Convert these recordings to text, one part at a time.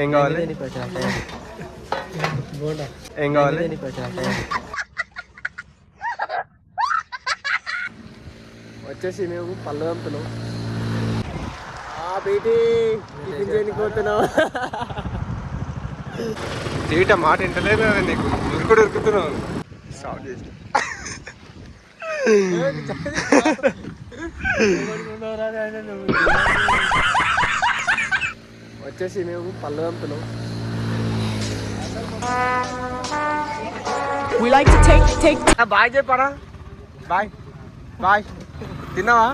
ఏం కావాలి? ఏం కావాలి? వచ్చేసి మేము పళ్ళు పంపుతున్నాం. బయటి టిఫిన్ చేయడానికి పోతున్నాం. తీట మాట ఇంటలేదు కదా నీకు, ఉరుకుడు ఉరుకుతున్నావు. స్టాప్ చేసి వచ్చేసి మేము పళ్ళు పంపుతున్నాం. బాయ్ చెప్పారా? Bye bye. తిన్నావా?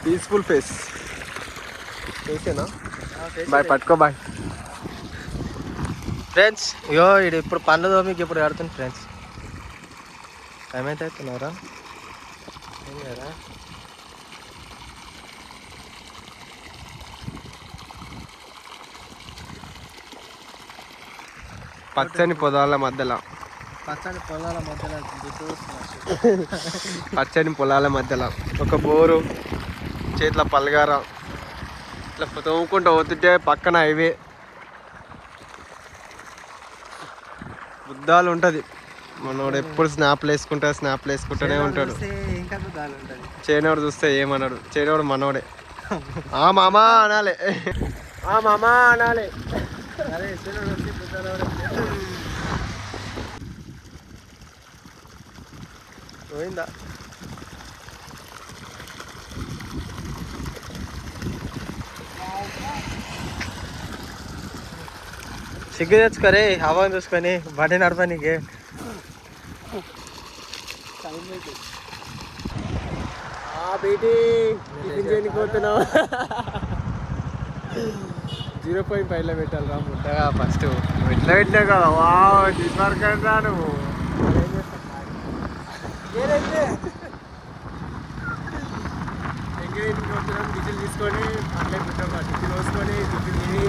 పీస్ఫుల్ ఫేస్ ఫేసేనా? బాయ్ పట్టుకో. Bye friends. ఇగో ఇది ఇప్పుడు పనులు మీకు ఇప్పుడు ఆడుతుంది ఫ్రెండ్స్. టైం అయితే అవుతున్నారా? ఏం కదా పచ్చని పొలాల మధ్యలో పచ్చని పొలాల మధ్యలో ఒక బోరు, చేతిలో పల్గార, ఇట్లా తోముకుంటూ పోతుంటే పక్కన హైవే, బుద్ధాలు ఉంటుంది. మనోడు ఎప్పుడు స్నాప్లు వేసుకుంటూనే ఉంటాడు. చేనోడు చూస్తే ఏమన్నాడు? చేనోడు మనోడే. ఆ మామా అనాలి, ఆ మామా అనాలి. పోయిందా? సిగ్గు తెచ్చుకోరే హవాని చూసుకొని బండి నడపనీకి. బయటి టిఫిన్ చేయడానికి పోతున్నాం. 0.5లో పెట్టాలి రా ముట్టగా. ఫస్ట్ ఎట్లా పెట్టినా కదా. వా తీసుకురా నువ్వు. డీజిల్ తీసుకొని అట్లే పెట్టాం. డీజిల్ పోసుకొని టిఫిన్ తిని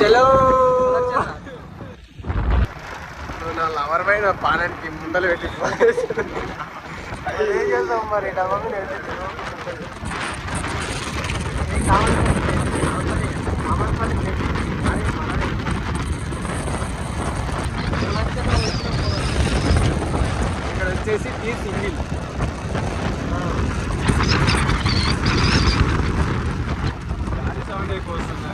చలో. నా లవర్ పైన పానానికి ముందలు పెట్టి ఏం చేస్తాం మరి. ఇక్కడ వచ్చేసి టీ సింగిల్. సౌండ్ ఎక్కువ వస్తుంది.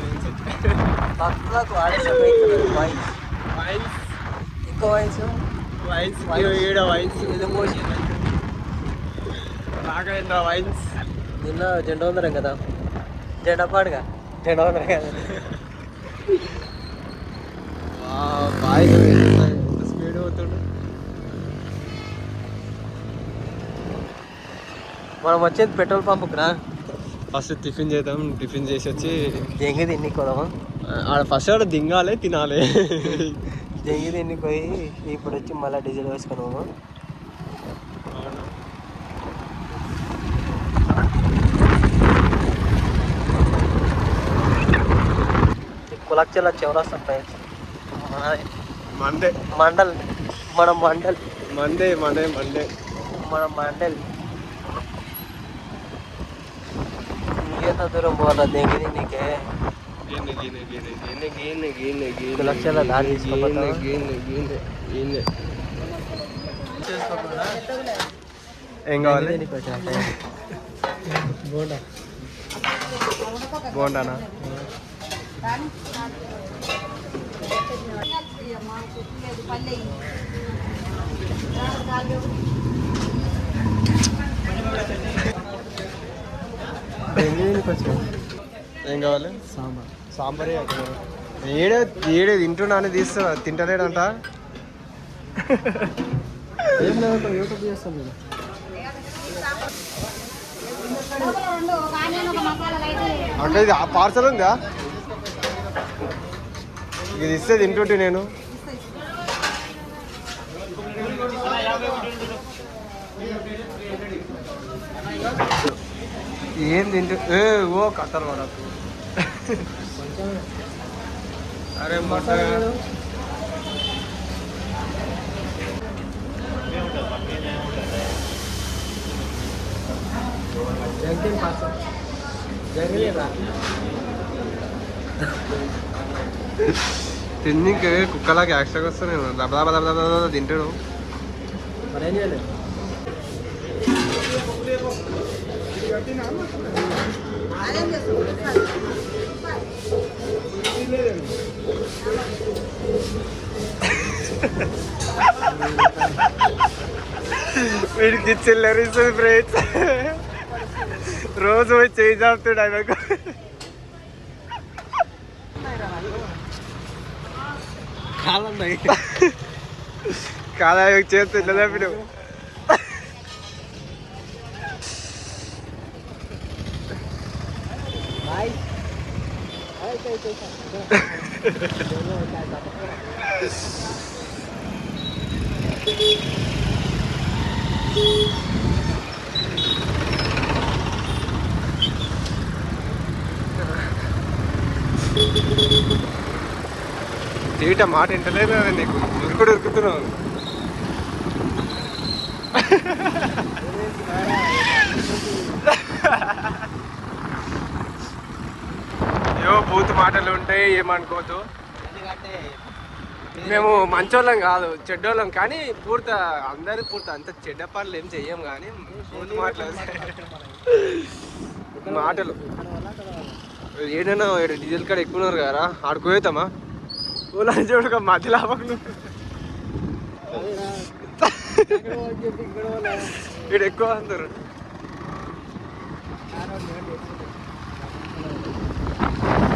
బాగా వైన్స్ నిన్న జెండా ఉందరం కదా. జెండా పాడుగా జెండా ఉందరం కదా. బాగా స్పీడ్ అవుతుండు. మనం వచ్చేది పెట్రోల్ పంపుకురా. ఫస్ట్ టిఫిన్ చేద్దాం. టిఫిన్ చేసి వచ్చి దెంగి తిన్ని కొదామా. ఫస్ట్ ఆడ దింగాలి, తినాలి. దెంగి తిన్ని పోయి ఇప్పుడు వచ్చి మళ్ళీ డీజిల్ వేసుకున్నాము. కులక్షల చౌరస్తా ఫ్రెండ్స్. మండే మండల్ మన మండల్ మండే మన మండల్. ఇంకేంత దూరం పోవాలా దెంగి నీకే? లక్షల దారి ఏం కావాలి? బోండానా? ఏం కావాలి? సాంబార్ ఏడే తింటున్నాను. తీస్తున్నా తింటలేడంట. ఏం లేదు యూట్యూబ్ చేస్తాను నేను. అంటే ఇది పార్సల్ ఉందా? ఇది ఇస్తే తింటుంటే నేను. ఏం తింటూ ఓ కథలు పడకు. అరే మొట్టగా తిన్నింకే కుక్కలాగా యాక్స్ట్రాగా వస్తాను నేను దబదబ తింటాడు. మరేం చేయలేదు. వీడికి చిల్లరిస్తుంది ఫ్రెండ్స్. రోజు పోయి చేయి చాపుతాడు ఆయనకు. కాదా చేస్తే ఇట్లా చాపిడు. తీట మాట వింటలేదు కదా నీకు, ఉరుకుడు ఉరుకుతున్నావు. ఏవో బూత్ మాటలు ఉంటాయి, ఏమనుకోవద్దు. మేము మంచోళ్ళం కాదు, చెడ్డోళ్ళం. కానీ పూర్తి అందరూ పూర్తి అంత చెడ్డ పనులు ఏం చెయ్యం. కానీ బూత్ మాటలు ఏడైనా డీజిల్ కాడ ఎక్కున్నారు కదా, ఆడుకోతామా ఓలా చూడక మధ్యలో ఇక్కడ ఎక్కువ అందరు.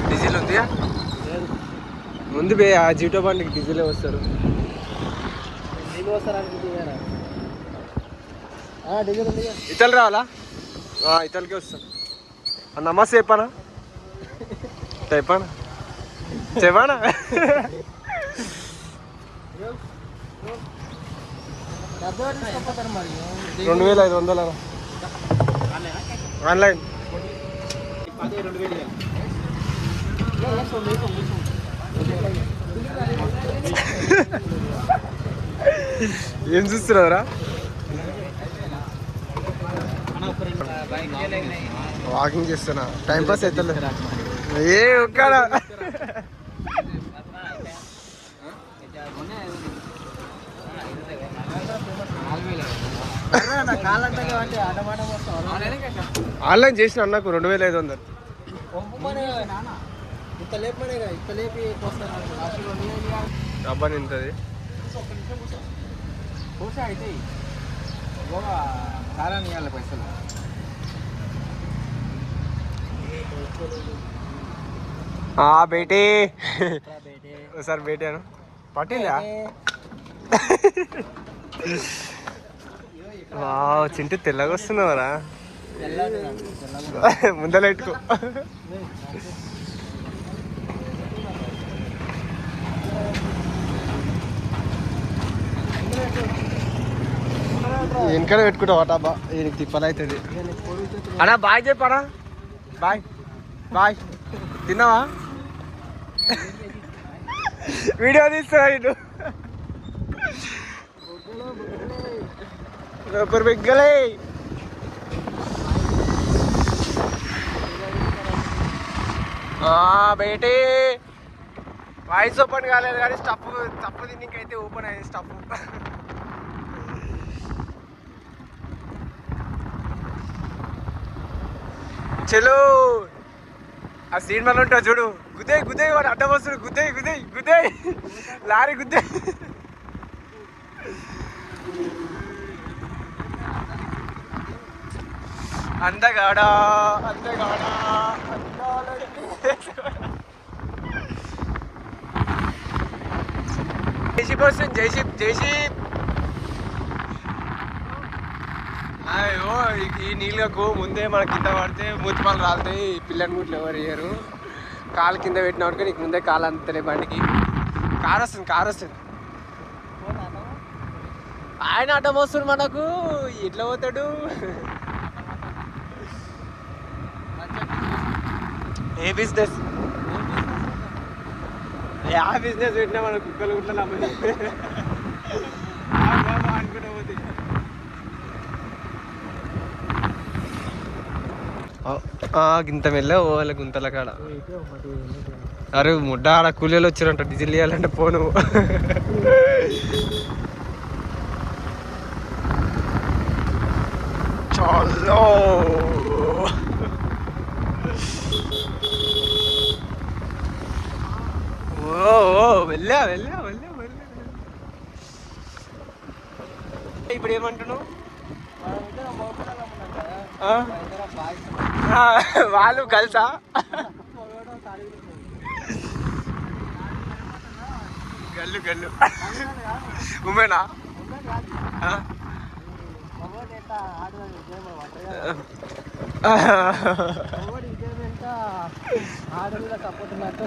డీజిల్ ఉంది ముందు బే, ఆ జీటో బండికి డీజిలే వస్తారు. ఇతలు రావాలా? ఇతలకే వస్తాను. నమస్తే చెప్పానా? చెప్పానా? చెప్పానా? 2500 ఆన్లైన్. ఏం చూస్తున్నావురా? వాకింగ్ చేస్తున్నా, టైం పాస్ అవుతుంది. ఏ ఒక్కడ ఆన్లైన్ చేసిన అన్నకు 2500. డబ్బా నింతది. బేటే సార్ బేటాను పట్టిందా? వావ్ చింటూ తెల్లగా వస్తున్నావరా? ముందర పెట్టుకో. వెనకాల పెట్టుకుంటావు అటా, ఈయనకి తిప్పలు అవుతుంది. అన్నా బాయ్ చెప్పానా? Bye bye. తిన్నావా? వీడియో తీస్తున్నా ఇటు. బిగ్గలే బయటే వాయిస్ ఓపెన్ కాలేదు కానీ స్టఫ్ దీనికైతే ఓపెన్ అయింది. స్టఫ్ చలో. ఆ సీన్ మన ఉంటా చూడు, గుద్దే వాడు అడ్డం వస్తుడు, గుద్దే లారీ గుద్దే. అందగాడా జైషిప్ వస్తుంది. జైషిప్ అయ్యో ఈ నీళ్ళకు ముందే మన కింద పడితే మూతిపాలు రాలుతాయి. పిల్లని గుట్లు ఎవరు వేయరు. కాలు కింద పెట్టిన వాడికి నీకు ముందే కాలు అంతలే బండికి. కారు వస్తుంది. ఆయన అడ్డం వస్తుంది మనకు, ఎట్లా పోతాడు? ఏ బిజినెస్ పెట్టినా మన కుక్కలు గుట్ల నమ్మని అనుకుంటా పోతే ఇంత మెల్ల పోవాలి గుంతల కాడ. అరే ముడ్డ ఆడ కూలీలు వచ్చారంట డీజిల్ ఇవ్వాలంటే పోను. చాలా వెళ్ళా వెళ్ళా వెళ్ళా వెళ్ళా. ఇప్పుడు ఏమంటున్నావు? వాళ్ళు కలిసా? గల్లు గల్లు ఉమేనా? ఆడవిలో సపోర్ట్ ఉన్నట్టు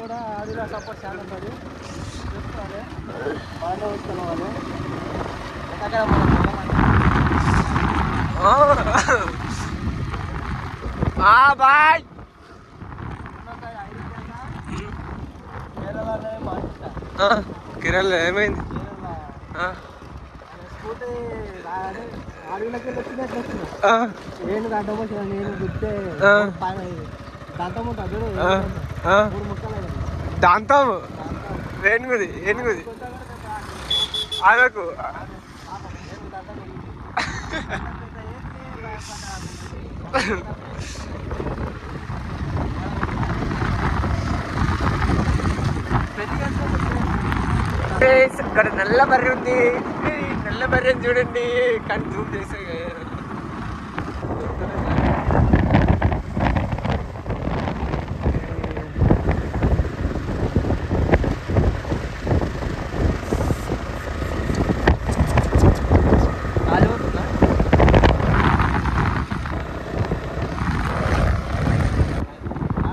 కూడా ఆడవిలో సపోర్ట్ చాలా ఉంటుంది. చూసుకోవాలి బాగానే వస్తున్న వాళ్ళు బాయ్. కేరళ ఏమైంది? స్కూటీ అడవిలోకి వచ్చినట్టు వచ్చిన నేను దాంట్లో వచ్చిన నేను గుర్తే దాంతో ఉంటుంది 3 ముక్కలు దాంతో ఏనుగుది ఏనుగుది ఆమెకు ఇక్కడ నల్ల బర్రె ఉంది. నల్ల బర్రెని చూడండి కానీ జూమ్ చేసే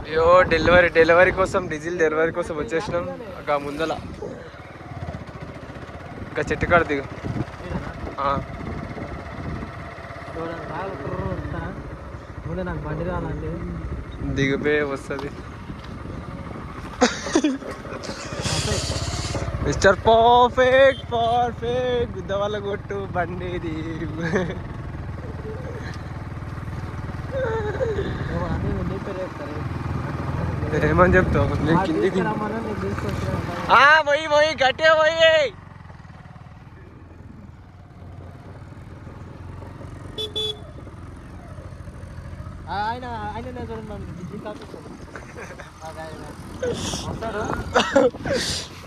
అయ్యో డెలివరీ కోసం డీజిల్ డెలివరీ కోసం వచ్చేసినాం. అక్క ముందల ఇంకా చెట్టు కాడ దిగు. నాకు బండి రావాలండి దిగిపోయి వస్తుంది. మిస్టర్ పర్ఫెక్ట్ పర్ఫెక్ట్ గుద్ద వల్ల కొట్టు బండిది. ఏమని చెప్తావు? పోయి పోయి గట్టిగా పోయి. ఆయన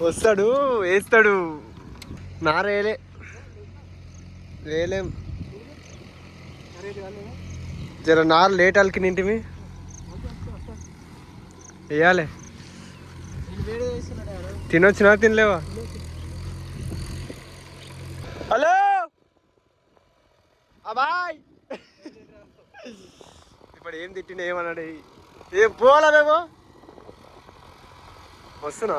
వస్తాడు వేస్తాడు. నారేలే వేలేం జర నారు లేట్ అలికి నింటిమి వేయాలి. తినొచ్చినా తినలేవా? హలో అబాయ్. ఇప్పుడు ఏం తిట్టిన ఏమన్నాడు? ఏం పోవాలా మేము? వస్తున్నా.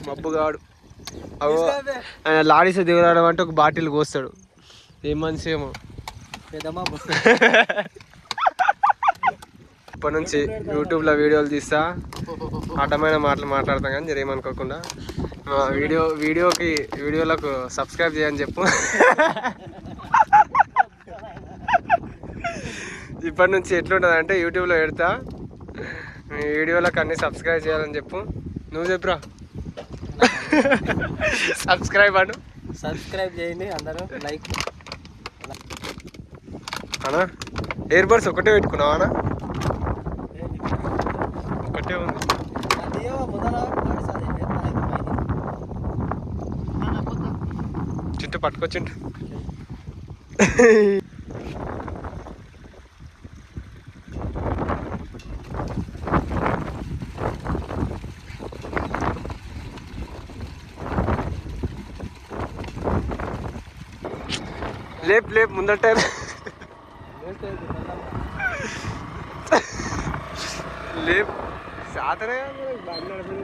మబ్బుగాడు ఆయన లాడీస్ దిగరాడం అంటే ఒక బాటిల్ కోస్తాడు. ఏం మనిషి ఏమో. ఇప్పటి నుంచి యూట్యూబ్లో వీడియోలు తీస్తా. అడ్డమైన మాటలు మాట్లాడతాం కానీ జరేమనుకోకుండా. వీడియోలకు సబ్స్క్రైబ్ చేయని చెప్పు. ఇప్పటి నుంచి ఎట్లుంటుంది అంటే యూట్యూబ్లో పెడతా. మీ వీడియోలకు అన్ని సబ్స్క్రైబ్ చేయాలని చెప్పు. నువ్వు చెప్పురా. సబ్స్క్రైబ్ చేయండి అందరూ. లైక్ అన్నా ఇయర్ బడ్స్ ఒకటే పెట్టుకున్నావా అన్న? ఒకటే ఉంది. చింటూ పట్టుకొచ్చిండు. లేపు ముందట లేపు సాతనే బండి నడిపి